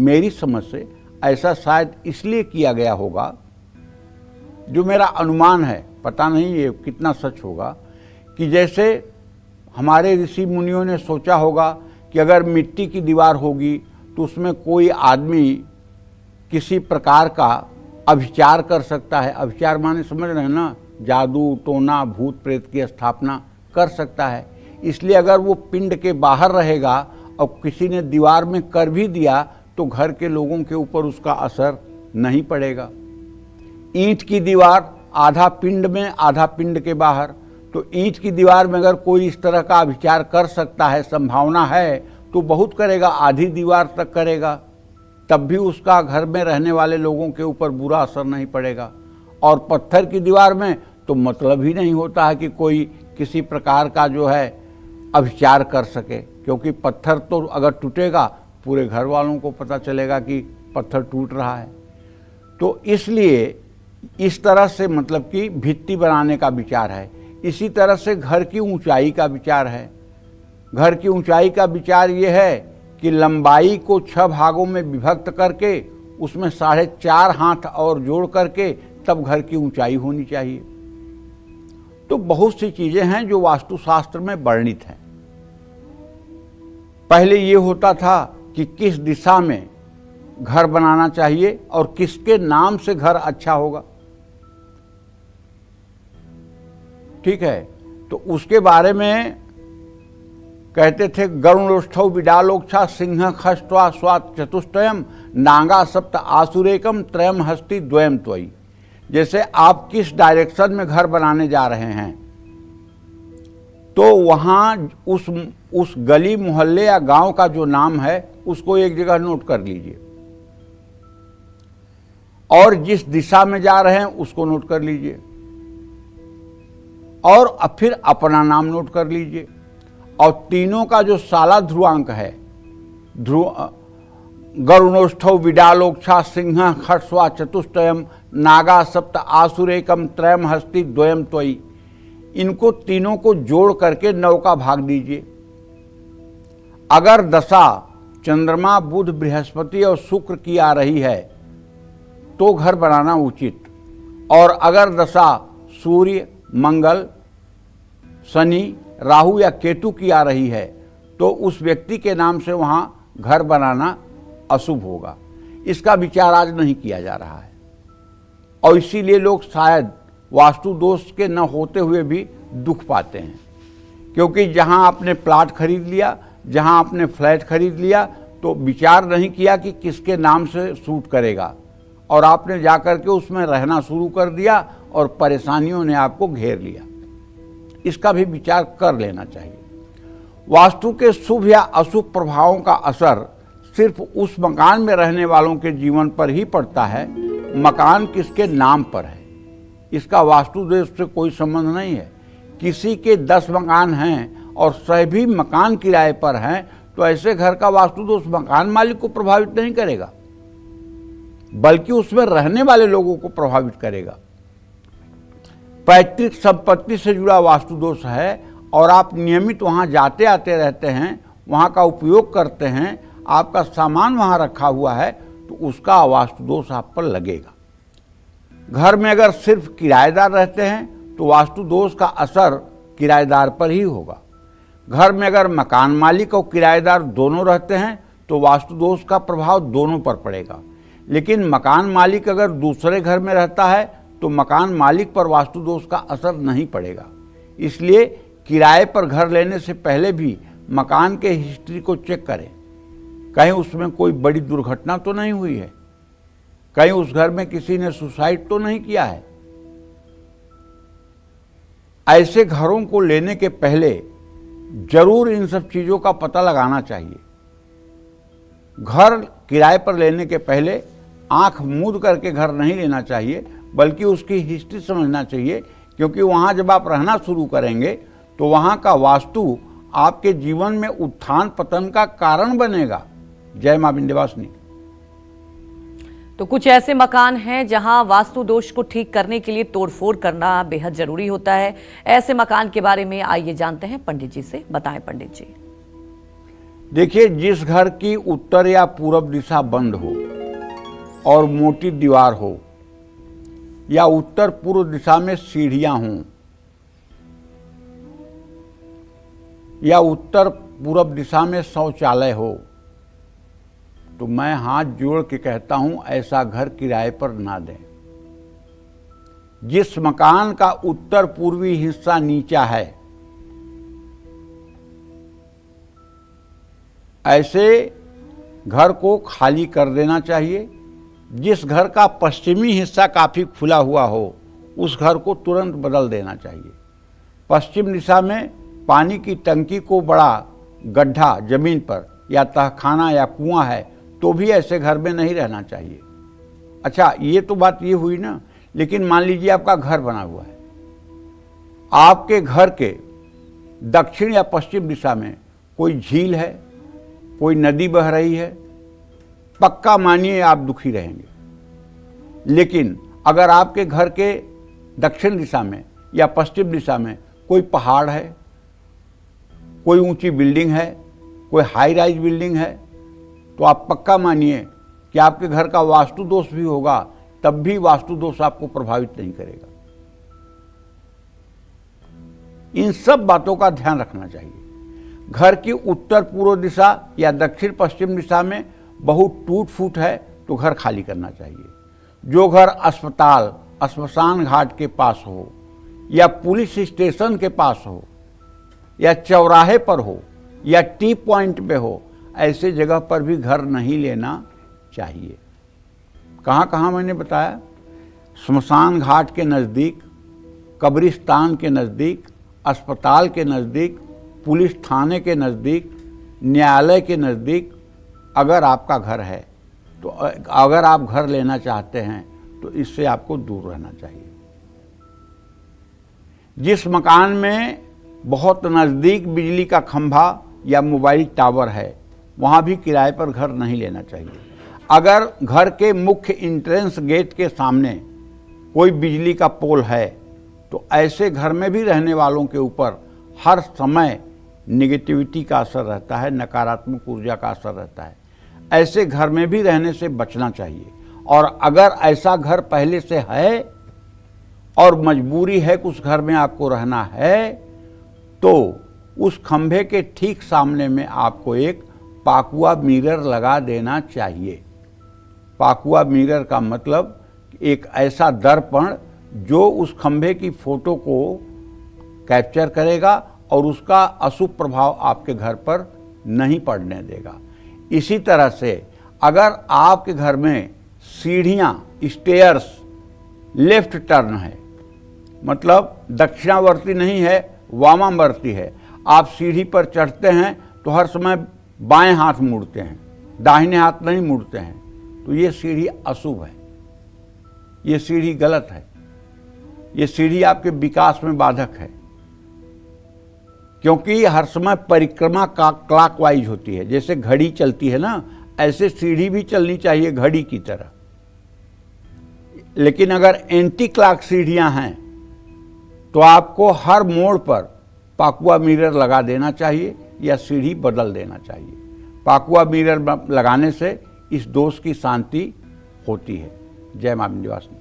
मेरी समझ से ऐसा शायद इसलिए किया गया होगा, जो मेरा अनुमान है, पता नहीं ये कितना सच होगा, कि जैसे हमारे ऋषि मुनियों ने सोचा होगा कि अगर मिट्टी की दीवार होगी तो उसमें कोई आदमी किसी प्रकार का अभिचार कर सकता है। अभिचार माने समझ रहे हैं ना, जादू टोना भूत प्रेत की स्थापना कर सकता है। इसलिए अगर वो पिंड के बाहर रहेगा और किसी ने दीवार में कर भी दिया तो घर के लोगों के ऊपर उसका असर नहीं पड़ेगा। ईंट की दीवार, आधा पिंड में आधा पिंड के बाहर, तो ईंट की दीवार में अगर कोई इस तरह का विचार कर सकता है, संभावना है, तो बहुत करेगा, आधी दीवार तक करेगा, तब भी उसका घर में रहने वाले लोगों के ऊपर बुरा असर नहीं पड़ेगा। और पत्थर की दीवार में तो मतलब ही नहीं होता है कि कोई किसी प्रकार का जो है अभिचार कर सके, क्योंकि पत्थर तो अगर टूटेगा पूरे घर वालों को पता चलेगा कि पत्थर टूट रहा है। तो इसलिए इस तरह से मतलब कि भित्ति बनाने का विचार है। इसी तरह से घर की ऊंचाई का विचार है। घर की ऊंचाई का विचार ये है कि लंबाई को 6 भागों में विभक्त करके उसमें 4.5 हाथ और जोड़ करके तब घर की ऊंचाई होनी चाहिए। तो बहुत सी चीजें हैं जो वास्तुशास्त्र में वर्णित हैं। पहले ये होता था कि किस दिशा में घर बनाना चाहिए और किसके नाम से घर अच्छा होगा, ठीक है। तो उसके बारे में कहते थे, गरुणोष्ठौ विडालोक्षा सिंह खष्ट्वा स्वात चतुष्टयम नागा सप्त आसुरेकम त्रयम हस्ति द्वयम त्वयि। जैसे आप किस डायरेक्शन में घर बनाने जा रहे हैं तो वहाँ उस गली मोहल्ले या गांव का जो नाम है उसको एक जगह नोट कर लीजिए, और जिस दिशा में जा रहे हैं उसको नोट कर लीजिए, और फिर अपना नाम नोट कर लीजिए। और तीनों का जो साला ध्रुवांक है, गरुणोष्ठौ विडालोक्षा सिंह खट्स्वा चतुष्टयम नागा सप्त आसुरेकम त्रयम हस्ति द्वयम त्वयि, इनको तीनों को जोड़ करके 9 का भाग दीजिए। अगर दशा चंद्रमा बुध बृहस्पति और शुक्र की आ रही है तो घर बनाना उचित, और अगर दशा सूर्य मंगल शनि राहु या केतु की आ रही है तो उस व्यक्ति के नाम से वहां घर बनाना अशुभ होगा। इसका विचार आज नहीं किया जा रहा है, और इसीलिए लोग शायद वास्तु दोष के न होते हुए भी दुख पाते हैं। क्योंकि जहां आपने प्लाट खरीद लिया, जहां आपने फ्लैट खरीद लिया, तो विचार नहीं किया कि किसके नाम से सूट करेगा, और आपने जाकर के उसमें रहना शुरू कर दिया और परेशानियों ने आपको घेर लिया। इसका भी विचार कर लेना चाहिए। वास्तु के शुभ या अशुभ प्रभावों का असर सिर्फ उस मकान में रहने वालों के जीवन पर ही पड़ता है, मकान किसके नाम पर है इसका वास्तु दोष से कोई संबंध नहीं है। किसी के 10 मकान हैं और सभी मकान किराए पर हैं तो ऐसे घर का वास्तु दोष मकान मालिक को प्रभावित नहीं करेगा, बल्कि उसमें रहने वाले लोगों को प्रभावित करेगा। पैतृक संपत्ति से जुड़ा वास्तु दोष है और आप नियमित वहां जाते आते रहते हैं, वहां का उपयोग करते हैं, आपका सामान वहां रखा हुआ है, तो उसका वास्तु दोष आप पर लगेगा। घर में अगर सिर्फ किराएदार रहते हैं तो वास्तु दोष का असर किराएदार पर ही होगा। घर में अगर मकान मालिक और किराएदार दोनों रहते हैं तो वास्तु दोष का प्रभाव दोनों पर पड़ेगा। लेकिन मकान मालिक अगर दूसरे घर में रहता है तो मकान मालिक पर वास्तु दोष का असर नहीं पड़ेगा। इसलिए किराए पर घर लेने से पहले भी मकान के हिस्ट्री को चेक करें, कहीं उसमें कोई बड़ी दुर्घटना तो नहीं हुई है, कहीं उस घर में किसी ने सुसाइड तो नहीं किया है। ऐसे घरों को लेने के पहले जरूर इन सब चीजों का पता लगाना चाहिए। घर किराए पर लेने के पहले आंख मूंद करके घर नहीं लेना चाहिए, बल्कि उसकी हिस्ट्री समझना चाहिए, क्योंकि वहां जब आप रहना शुरू करेंगे तो वहां का वास्तु आपके जीवन में उत्थान पतन का कारण बनेगा। जय मां विंध्यवासिनी। तो कुछ ऐसे मकान हैं जहां वास्तु दोष को ठीक करने के लिए तोड़फोड़ करना बेहद जरूरी होता है। ऐसे मकान के बारे में आइए जानते हैं पंडित जी से। बताएं पंडित जी। देखिए, जिस घर की उत्तर या पूरब दिशा बंद हो और मोटी दीवार हो, या उत्तर पूर्व दिशा में सीढ़ियां हों, या उत्तर पूरब दिशा में शौचालय हो, तो मैं हाथ जोड़ के कहता हूं ऐसा घर किराए पर ना दें। जिस मकान का उत्तर पूर्वी हिस्सा नीचा है, ऐसे घर को खाली कर देना चाहिए। जिस घर का पश्चिमी हिस्सा काफी खुला हुआ हो, उस घर को तुरंत बदल देना चाहिए। पश्चिम दिशा में पानी की टंकी को बड़ा गड्ढा जमीन पर या तहखाना या कुआं है, तो भी ऐसे घर में नहीं रहना चाहिए। अच्छा, ये तो बात ये हुई ना, लेकिन मान लीजिए आपका घर बना हुआ है, आपके घर के दक्षिण या पश्चिम दिशा में कोई झील है, कोई नदी बह रही है, पक्का मानिए आप दुखी रहेंगे। लेकिन अगर आपके घर के दक्षिण दिशा में या पश्चिम दिशा में कोई पहाड़ है, कोई ऊंची बिल्डिंग है, कोई हाई राइज बिल्डिंग है, तो आप पक्का मानिए कि आपके घर का वास्तु दोष भी होगा, तब भी वास्तु दोष आपको प्रभावित नहीं करेगा। इन सब बातों का ध्यान रखना चाहिए। घर की उत्तर पूर्व दिशा या दक्षिण पश्चिम दिशा में बहुत टूट फूट है तो घर खाली करना चाहिए। जो घर अस्पताल, श्मशान घाट के पास हो, या पुलिस स्टेशन के पास हो, या चौराहे पर हो, या टी पॉइंट पे हो, ऐसे जगह पर भी घर नहीं लेना चाहिए। कहाँ कहाँ मैंने बताया? श्मशान घाट के नज़दीक, कब्रिस्तान के नज़दीक, अस्पताल के नज़दीक, पुलिस थाने के नज़दीक, न्यायालय के नज़दीक अगर आपका घर है, तो अगर आप घर लेना चाहते हैं तो इससे आपको दूर रहना चाहिए। जिस मकान में बहुत नज़दीक बिजली का खंभा या मोबाइल टावर है, वहाँ भी किराए पर घर नहीं लेना चाहिए। अगर घर के मुख्य इंट्रेंस गेट के सामने कोई बिजली का पोल है, तो ऐसे घर में भी रहने वालों के ऊपर हर समय नेगेटिविटी का असर रहता है, नकारात्मक ऊर्जा का असर रहता है। ऐसे घर में भी रहने से बचना चाहिए। और अगर ऐसा घर पहले से है और मजबूरी है कि उस घर में आपको रहना है, तो उस खंभे के ठीक सामने में आपको एक पाकुआ मिरर लगा देना चाहिए। पाकुआ मिरर का मतलब एक ऐसा दर्पण जो उस खंभे की फोटो को कैप्चर करेगा और उसका अशुभ प्रभाव आपके घर पर नहीं पड़ने देगा। इसी तरह से अगर आपके घर में सीढ़ियाँ, स्टेयर्स लेफ्ट टर्न है, मतलब दक्षिणावर्ती नहीं है, वामावर्ती है, आप सीढ़ी पर चढ़ते हैं तो हर समय बाएं हाथ मुड़ते हैं, दाहिने हाथ नहीं मुड़ते हैं, तो ये सीढ़ी अशुभ है, ये सीढ़ी गलत है, ये सीढ़ी आपके विकास में बाधक है। क्योंकि हर समय परिक्रमा का क्लॉकवाइज होती है, जैसे घड़ी चलती है ना, ऐसे सीढ़ी भी चलनी चाहिए घड़ी की तरह। लेकिन अगर एंटी क्लॉक सीढ़ियां हैं तो आपको हर मोड़ पर पाकुआ मिरर लगा देना चाहिए या सीढ़ी बदल देना चाहिए। पाकुआ मिरर लगाने से इस दोष की शांति होती है। जय मां विंध्यवासिनी।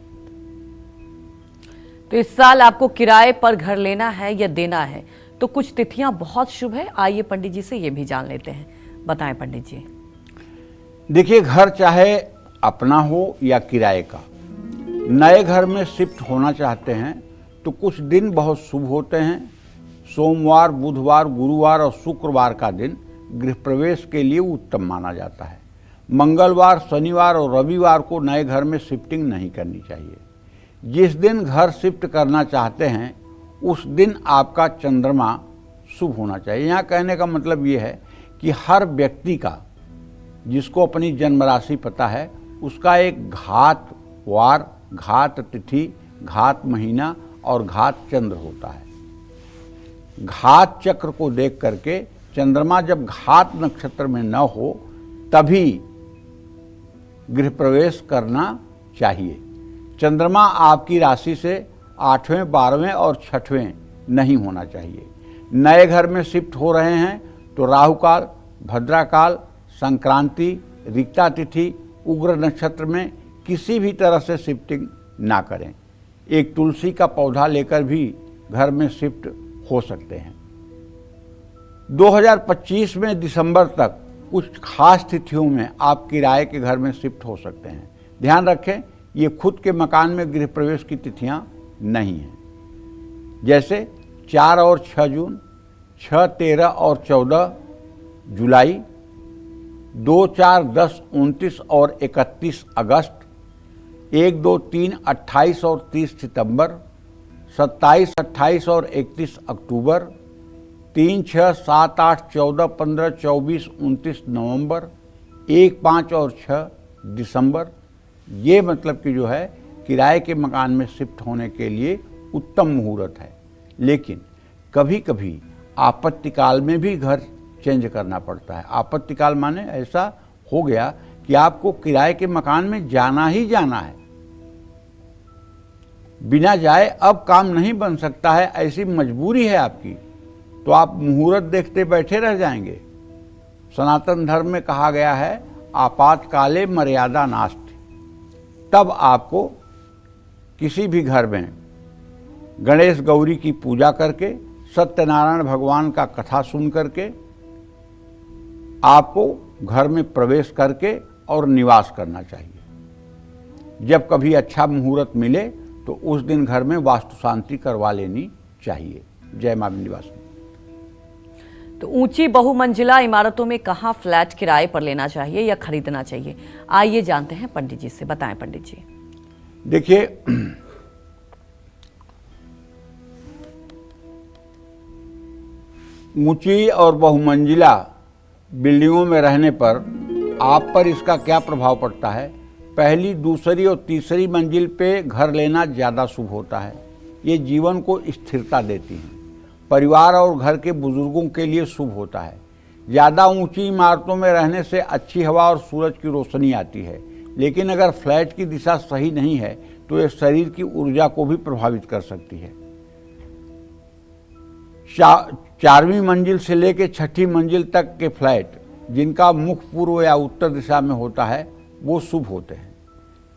तो इस साल आपको किराए पर घर लेना है या देना है, तो कुछ तिथियां बहुत शुभ है। आइए पंडित जी से ये भी जान लेते हैं। बताएं पंडित जी। देखिए, घर चाहे अपना हो या किराए का, नए घर में शिफ्ट होना चाहते हैं तो कुछ दिन बहुत शुभ होते हैं। सोमवार, बुधवार, गुरुवार और शुक्रवार का दिन गृह प्रवेश के लिए उत्तम माना जाता है। मंगलवार, शनिवार और रविवार को नए घर में शिफ्टिंग नहीं करनी चाहिए। जिस दिन घर शिफ्ट करना चाहते हैं उस दिन आपका चंद्रमा शुभ होना चाहिए। यहाँ कहने का मतलब ये है कि हर व्यक्ति का, जिसको अपनी जन्म राशि पता है, उसका एक घात वार, घात तिथि, घात महीना और घात चंद्र होता है। घात चक्र को देख करके चंद्रमा जब घात नक्षत्र में न हो तभी गृह प्रवेश करना चाहिए। चंद्रमा आपकी राशि से 8वें, 12वें और 6वें नहीं होना चाहिए। नए घर में शिफ्ट हो रहे हैं तो राहु काल, भद्रा काल, संक्रांति, रिक्ता तिथि, उग्र नक्षत्र में किसी भी तरह से शिफ्टिंग ना करें। एक तुलसी का पौधा लेकर भी घर में शिफ्ट हो सकते हैं। 2025 में दिसंबर तक कुछ खास तिथियों में आप किराए के घर में शिफ्ट हो सकते हैं। ध्यान रखें, ये खुद के मकान में गृह प्रवेश की तिथियां नहीं हैं। जैसे 4 और 6 जून, 6, 13 और 14 जुलाई, 2, 4, 10, 29 और 31 अगस्त, 1, 2, 3, 28 और 30 सितंबर, 27, 28 और 31 अक्टूबर, 3, 6, 7, 8, 14, 15, 24, 29 नवंबर, 1, 5 और 6 दिसंबर। ये मतलब कि जो है किराए के मकान में शिफ्ट होने के लिए उत्तम मुहूर्त है। लेकिन कभी कभी आपत्तिकाल में भी घर चेंज करना पड़ता है। आपत्तिकाल माने ऐसा हो गया कि आपको किराए के मकान में जाना ही जाना है, बिना जाए अब काम नहीं बन सकता है, ऐसी मजबूरी है आपकी, तो आप मुहूर्त देखते बैठे रह जाएंगे। सनातन धर्म में कहा गया है आपातकाले मर्यादा नास्ति। तब आपको किसी भी घर में गणेश गौरी की पूजा करके, सत्यनारायण भगवान का कथा सुन करके आपको घर में प्रवेश करके और निवास करना चाहिए। जब कभी अच्छा मुहूर्त मिले तो उस दिन घर में वास्तु शांति करवा लेनी चाहिए। जय मां विंध्यवासिनी। तो ऊंची बहुमंजिला इमारतों में कहां फ्लैट किराए पर लेना चाहिए या खरीदना चाहिए, आइए जानते हैं पंडित जी से। बताएं पंडित जी। देखिए, ऊंची और बहुमंजिला बिल्डिंगों में रहने पर आप पर इसका क्या प्रभाव पड़ता है। पहली, दूसरी और तीसरी मंजिल पे घर लेना ज़्यादा शुभ होता है। ये जीवन को स्थिरता देती हैं। परिवार और घर के बुजुर्गों के लिए शुभ होता है। ज़्यादा ऊंची इमारतों में रहने से अच्छी हवा और सूरज की रोशनी आती है, लेकिन अगर फ्लैट की दिशा सही नहीं है तो ये शरीर की ऊर्जा को भी प्रभावित कर सकती है। 4वीं मंजिल से लेकर 6ठी मंजिल तक के फ्लैट जिनका मुख पूर्व या उत्तर दिशा में होता है वो शुभ होते हैं।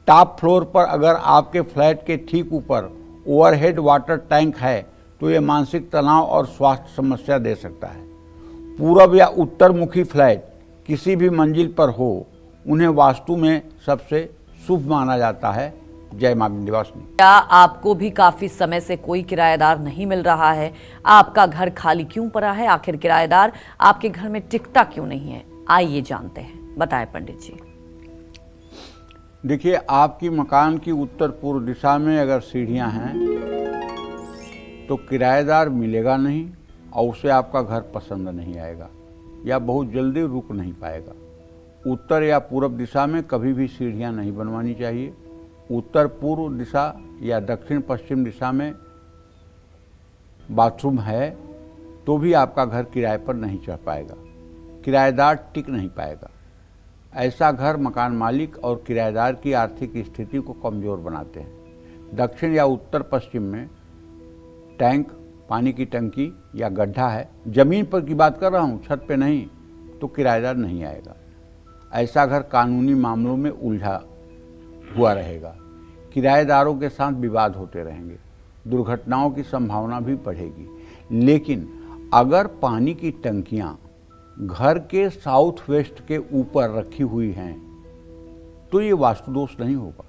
टॉप फ्लोर पर अगर आपके फ्लैट के ठीक ऊपर ओवरहेड वाटर टैंक है तो ये मानसिक तनाव और स्वास्थ्य समस्या दे सकता है। पूरब या उत्तर मुखी फ्लैट किसी भी मंजिल पर हो, उन्हें वास्तु में सबसे शुभ माना जाता है। जय मां विंध्यवासिनी। क्या आपको भी काफी समय से कोई किराएदार नहीं मिल रहा है? आपका घर खाली क्यों पड़ा है? आखिर किराएदार आपके घर में टिकता क्यों नहीं है? आइए जानते हैं। बताएं पंडित जी। देखिए, आपकी मकान की उत्तर पूर्व दिशा में अगर सीढ़ियां हैं तो किराएदार मिलेगा नहीं और उसे आपका घर पसंद नहीं आएगा या बहुत जल्दी रुक नहीं पाएगा। उत्तर या पूर्व दिशा में कभी भी सीढ़ियां नहीं बनवानी चाहिए। उत्तर पूर्व दिशा या दक्षिण पश्चिम दिशा में बाथरूम है तो भी आपका घर किराए पर नहीं चढ़ पाएगा, किराएदार टिक नहीं पाएगा। ऐसा घर मकान मालिक और किराएदार की आर्थिक स्थिति को कमज़ोर बनाते हैं। दक्षिण या उत्तर पश्चिम में टैंक, पानी की टंकी या गड्ढा है, ज़मीन पर की बात कर रहा हूँ, छत पे नहीं, तो किराएदार नहीं आएगा। ऐसा घर कानूनी मामलों में उलझा हुआ रहेगा। किराएदारों के साथ विवाद होते रहेंगे, दुर्घटनाओं की संभावना भी बढ़ेगी। लेकिन अगर पानी की टंकियां घर के साउथ वेस्ट के ऊपर रखी हुई हैं तो ये वास्तु दोष नहीं होगा।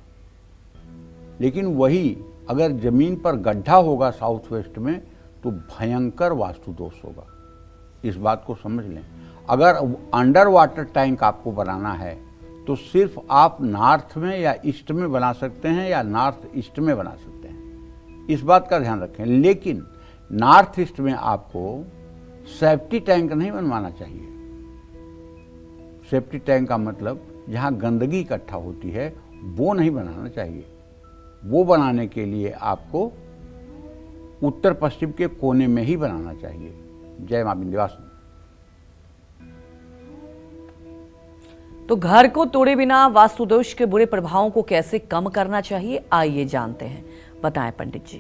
लेकिन वही अगर जमीन पर गड्ढा होगा साउथ वेस्ट में तो भयंकर वास्तु दोष होगा। इस बात को समझ लें। अगर अंडर वाटर टैंक आपको बनाना है तो सिर्फ आप नॉर्थ में या ईस्ट में बना सकते हैं या नॉर्थ ईस्ट में बना सकते हैं, इस बात का ध्यान रखें। लेकिन नॉर्थ ईस्ट में आपको सेफ्टी टैंक नहीं बनवाना चाहिए। सेफ्टी टैंक का मतलब जहां गंदगी इकट्ठा होती है वो नहीं बनाना चाहिए। वो बनाने के लिए आपको उत्तर पश्चिम के कोने में ही बनाना चाहिए। जय मां विंध्यवासिनी। तो घर को तोड़े बिना वास्तु दोष के बुरे प्रभावों को कैसे कम करना चाहिए, आइए जानते हैं। बताएं पंडित जी।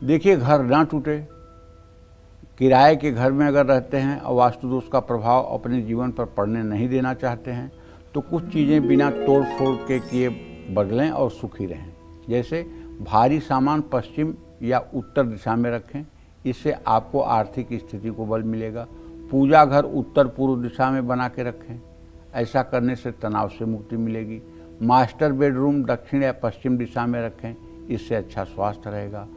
देखिए, घर ना टूटे। किराए के घर में अगर रहते हैं और वास्तु दोष का प्रभाव अपने जीवन पर पड़ने नहीं देना चाहते हैं तो कुछ चीज़ें बिना तोड़ फोड़ के किए बदलें और सुखी रहें। जैसे भारी सामान पश्चिम या उत्तर दिशा में रखें, इससे आपको आर्थिक स्थिति को बल मिलेगा। पूजा घर उत्तर पूर्व दिशा में बना के रखें, ऐसा करने से तनाव से मुक्ति मिलेगी। मास्टर बेडरूम दक्षिण या पश्चिम दिशा में रखें, इससे अच्छा स्वास्थ्य रहेगा,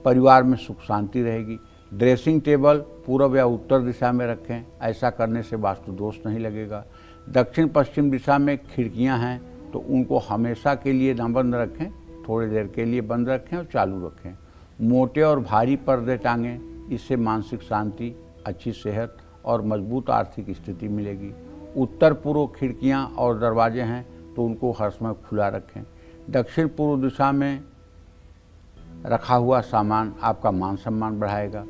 परिवार में सुख शांति रहेगी। ड्रेसिंग टेबल पूर्व या उत्तर दिशा में रखें, ऐसा करने से वास्तु दोष नहीं लगेगा। दक्षिण पश्चिम दिशा में खिड़कियां हैं तो उनको हमेशा के लिए न बंद रखें, थोड़ी देर के लिए बंद रखें और चालू रखें। मोटे और भारी पर्दे टांगें, इससे मानसिक शांति, अच्छी सेहत और मजबूत आर्थिक स्थिति मिलेगी। उत्तर पूर्व खिड़कियां और दरवाजे हैं तो उनको हर समय खुला रखें। दक्षिण पूर्व दिशा में रखा हुआ सामान आपका मान सम्मान बढ़ाएगा,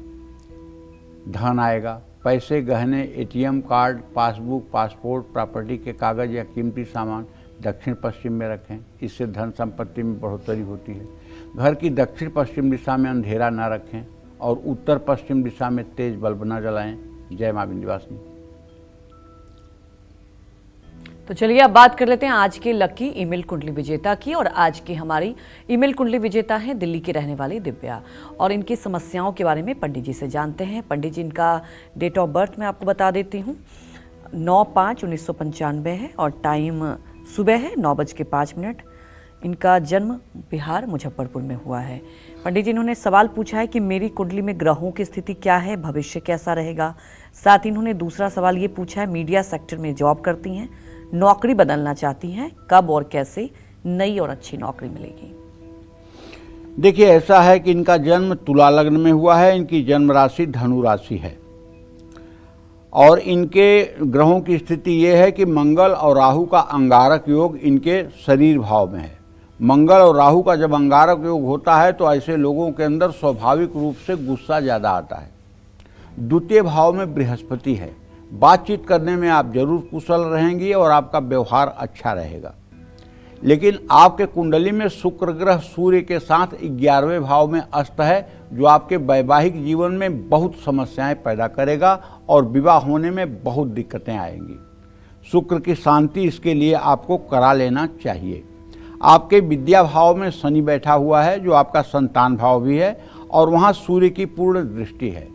धन आएगा। पैसे, गहने, ATM card, passbook, passport, property के कागज या कीमती सामान दक्षिण पश्चिम में रखें, इससे धन संपत्ति में बढ़ोतरी होती है। घर की दक्षिण पश्चिम दिशा में अंधेरा न रखें और उत्तर पश्चिम दिशा में तेज बल्ब न जलाएं। जय मां विंध्यवासिनी। तो चलिए अब बात कर लेते हैं आज के लकी ईमेल कुंडली विजेता की। और आज की हमारी ईमेल कुंडली विजेता हैं दिल्ली की रहने वाली दिव्या, और इनकी समस्याओं के बारे में पंडित जी से जानते हैं। पंडित जी, इनका डेट ऑफ बर्थ मैं आपको बता देती हूँ। 9/5/1995 है और टाइम सुबह है 9:05। इनका जन्म बिहार मुजफ्फरपुर में हुआ है। पंडित जी, इन्होंने सवाल पूछा है कि मेरी कुंडली में ग्रहों की स्थिति क्या है, भविष्य कैसा रहेगा। साथ ही इन्होंने दूसरा सवाल ये पूछा है, मीडिया सेक्टर में जॉब करती हैं, नौकरी बदलना चाहती हैं, कब और कैसे नई और अच्छी नौकरी मिलेगी। देखिए, ऐसा है कि इनका जन्म तुला लग्न में हुआ है, इनकी जन्म राशि धनु राशि है और इनके ग्रहों की स्थिति ये है कि मंगल और राहु का अंगारक योग इनके शरीर भाव में है। मंगल और राहु का जब अंगारक योग होता है तो ऐसे लोगों के अंदर स्वाभाविक रूप से गुस्सा ज़्यादा आता है। द्वितीय भाव में बृहस्पति है, बातचीत करने में आप जरूर कुशल रहेंगी और आपका व्यवहार अच्छा रहेगा। लेकिन आपके कुंडली में शुक्र ग्रह सूर्य के साथ 11वें भाव में अस्त है, जो आपके वैवाहिक जीवन में बहुत समस्याएं पैदा करेगा और विवाह होने में बहुत दिक्कतें आएंगी। शुक्र की शांति इसके लिए आपको करा लेना चाहिए। आपके विद्या भाव में शनि बैठा हुआ है, जो आपका संतान भाव भी है, और वहाँ सूर्य की पूर्ण दृष्टि है।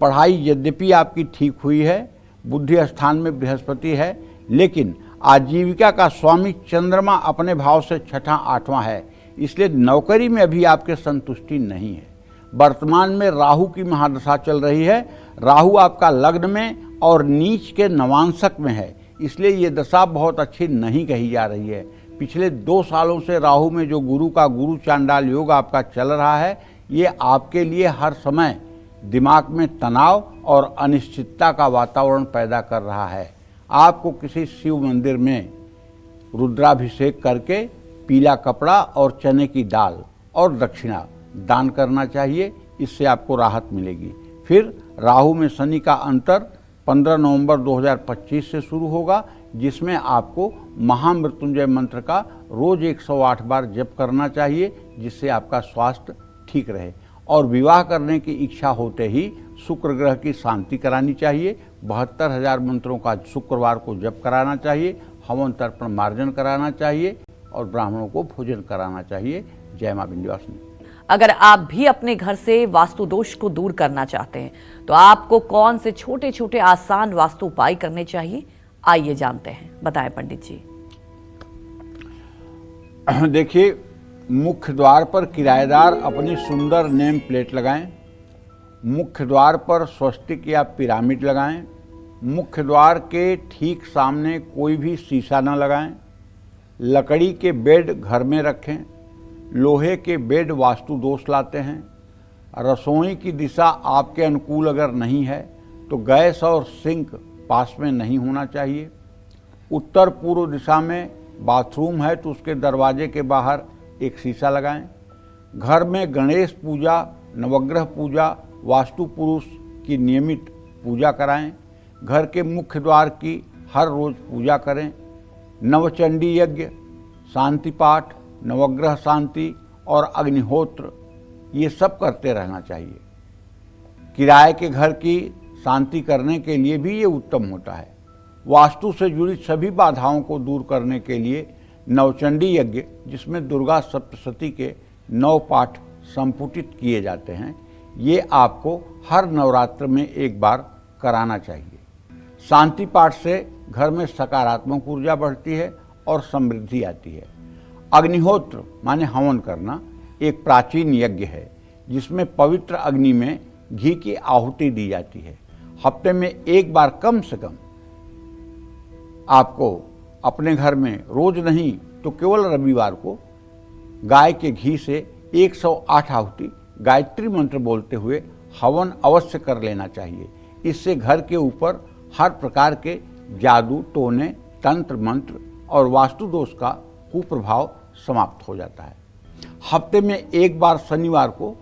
पढ़ाई यद्यपि आपकी ठीक हुई है, बुद्धि स्थान में बृहस्पति है, लेकिन आजीविका का स्वामी चंद्रमा अपने भाव से 6ठा 8वां है, इसलिए नौकरी में अभी आपके संतुष्टि नहीं है। वर्तमान में राहु की महादशा चल रही है, राहु आपका लग्न में और नीच के नवांशक में है, इसलिए ये दशा बहुत अच्छी नहीं कही जा रही है। पिछले 2 सालों से राहु में जो गुरु का गुरु चांडाल योग आपका चल रहा है, ये आपके लिए हर समय दिमाग में तनाव और अनिश्चितता का वातावरण पैदा कर रहा है। आपको किसी शिव मंदिर में रुद्राभिषेक करके पीला कपड़ा और चने की दाल और दक्षिणा दान करना चाहिए, इससे आपको राहत मिलेगी। फिर राहु में शनि का अंतर 15 नवंबर 2025 से शुरू होगा, जिसमें आपको महामृत्युंजय मंत्र का रोज 108 बार जप करना चाहिए, जिससे आपका स्वास्थ्य ठीक रहे। और विवाह करने की इच्छा होते ही शुक्र ग्रह की शांति करानी चाहिए। 72,000 मंत्रों का शुक्रवार को जप कराना चाहिए, हवन तर्पण मार्जन कराना चाहिए और ब्राह्मणों को भोजन कराना चाहिए। जय मां विंध्यवासिनी। अगर आप भी अपने घर से वास्तु दोष को दूर करना चाहते हैं तो आपको कौन से छोटे छोटे आसान वास्तु उपाय करने चाहिए, आइए जानते हैं। बताएं पंडित जी। देखिए, मुख्य द्वार पर किराएदार अपनी सुंदर नेम प्लेट लगाएं। मुख्य द्वार पर स्वस्तिक या पिरामिड लगाएं। मुख्य द्वार के ठीक सामने कोई भी शीशा न लगाएं। लकड़ी के बेड घर में रखें। लोहे के बेड वास्तु दोष लाते हैं। रसोई की दिशा आपके अनुकूल अगर नहीं है तो गैस और सिंक पास में नहीं होना चाहिए। उत्तर पूर्व दिशा में बाथरूम है तो उसके दरवाजे के बाहर एक शीशा लगाएं। घर में गणेश पूजा, नवग्रह पूजा, वास्तु पुरुष की नियमित पूजा कराएं। घर के मुख्य द्वार की हर रोज पूजा करें। नवचंडी यज्ञ, शांति पाठ, नवग्रह शांति और अग्निहोत्र ये सब करते रहना चाहिए। किराए के घर की शांति करने के लिए भी ये उत्तम होता है। वास्तु से जुड़ी सभी बाधाओं को दूर करने के लिए नवचंडी यज्ञ, जिसमें दुर्गा सप्तशती के 9 पाठ संपुटित किए जाते हैं, ये आपको हर नवरात्र में एक बार कराना चाहिए। शांति पाठ से घर में सकारात्मक ऊर्जा बढ़ती है और समृद्धि आती है। अग्निहोत्र माने हवन करना एक प्राचीन यज्ञ है जिसमें पवित्र अग्नि में घी की आहुति दी जाती है। हफ्ते में एक बार कम से कम आपको अपने घर में, रोज नहीं तो केवल रविवार को, गाय के घी से 108 आहुति गायत्री मंत्र बोलते हुए हवन अवश्य कर लेना चाहिए। इससे घर के ऊपर हर प्रकार के जादू, टोने, तंत्र मंत्र और वास्तु दोष का कुप्रभाव समाप्त हो जाता है। हफ्ते में एक बार शनिवार को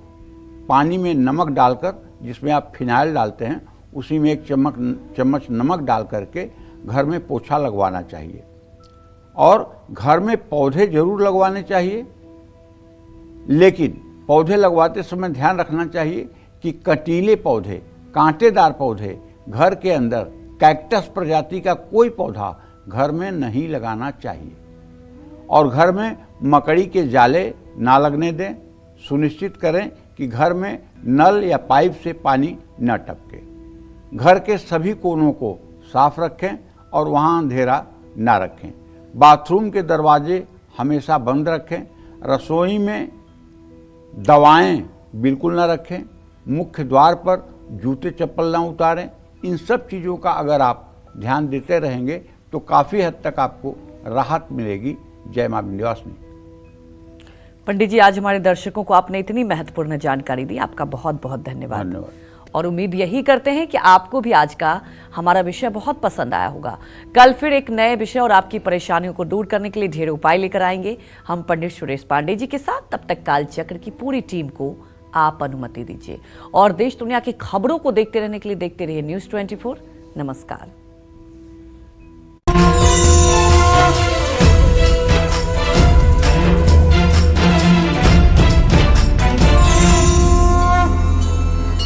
पानी में नमक डालकर, जिसमें आप फिनाइल डालते हैं, उसी में एक चम्मच नमक डाल करके घर में पोछा लगवाना चाहिए। और घर में पौधे जरूर लगवाने चाहिए, लेकिन पौधे लगवाते समय ध्यान रखना चाहिए कि कंटीले पौधे, कांटेदार पौधे घर के अंदर, कैक्टस प्रजाति का कोई पौधा घर में नहीं लगाना चाहिए। और घर में मकड़ी के जाले ना लगने दें। सुनिश्चित करें कि घर में नल या पाइप से पानी न टपके। घर के सभी कोनों को साफ रखें और वहां अंधेरा ना रखें। बाथरूम के दरवाजे हमेशा बंद रखें। रसोई में दवाएं बिल्कुल ना रखें। मुख्य द्वार पर जूते चप्पल ना उतारें। इन सब चीज़ों का अगर आप ध्यान देते रहेंगे तो काफ़ी हद तक आपको राहत मिलेगी। जय मां विंध्यवासिनी। पंडित जी, आज हमारे दर्शकों को आपने इतनी महत्वपूर्ण जानकारी दी, आपका बहुत बहुत धन्यवाद। और उम्मीद यही करते हैं कि आपको भी आज का हमारा विषय बहुत पसंद आया होगा। कल फिर एक नए विषय और आपकी परेशानियों को दूर करने के लिए ढेर उपाय लेकर आएंगे हम पंडित सुरेश पांडे जी के साथ। तब तक कालचक्र की पूरी टीम को आप अनुमति दीजिए और देश दुनिया की खबरों को देखते रहने के लिए देखते रहिए News 24। नमस्कार।